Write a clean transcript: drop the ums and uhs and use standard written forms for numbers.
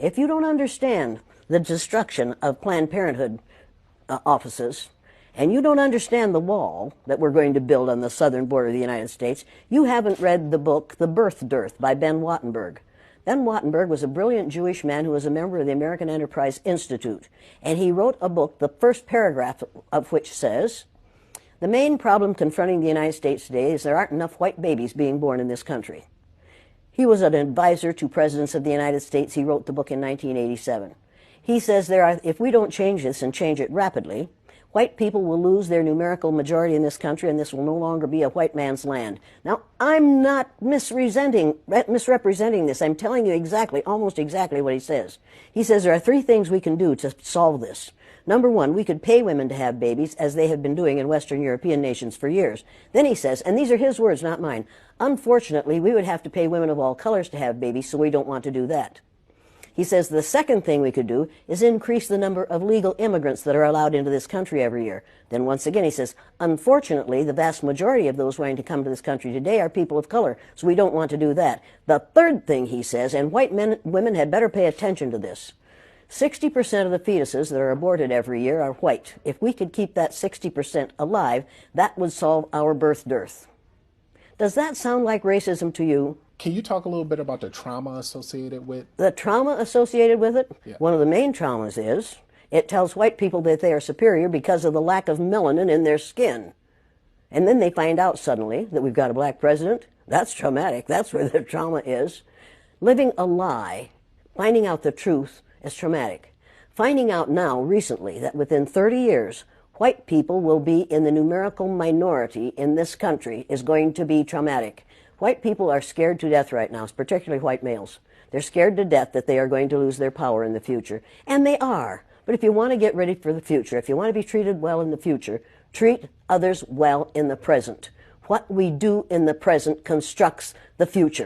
If you don't understand the destruction of Planned Parenthood offices, and you don't understand the wall that we're going to build on the southern border of the United States, you haven't read the book The Birth Dearth by Ben Wattenberg. Ben Wattenberg was a brilliant Jewish man who was a member of the American Enterprise Institute, and he wrote a book, the first paragraph of which says, "The main problem confronting the United States today is there aren't enough white babies being born in this country." He was an advisor to presidents of the United States. He wrote the book in 1987. He says if we don't change this and change it rapidly, white people will lose their numerical majority in this country, and this will no longer be a white man's land. Now, I'm not misrepresenting this. I'm telling you exactly, almost exactly what he says. He says there are three things we can do to solve this. Number one, we could pay women to have babies, as they have been doing in Western European nations for years. Then he says, and these are his words, not mine, unfortunately, we would have to pay women of all colors to have babies, so we don't want to do that. He says the second thing we could do is increase the number of legal immigrants that are allowed into this country every year. Then once again he says, unfortunately, the vast majority of those wanting to come to this country today are people of color, so we don't want to do that. The third thing he says, and women had better pay attention to this, 60% of the fetuses that are aborted every year are white. If we could keep that 60% alive, that would solve our birth dearth. Does that sound like racism to you? Can you talk a little bit about the trauma associated with? The trauma associated with it? Yeah. One of the main traumas is it tells white people that they are superior because of the lack of melanin in their skin. And then they find out suddenly that we've got a black president. That's traumatic. That's where the trauma is. Living a lie, finding out the truth, is traumatic. Finding out now, recently, that within 30 years, white people will be in the numerical minority in this country is going to be traumatic. White people are scared to death right now, particularly white males. They're scared to death that they are going to lose their power in the future. And they are. But if you want to get ready for the future, if you want to be treated well in the future, treat others well in the present. What we do in the present constructs the future.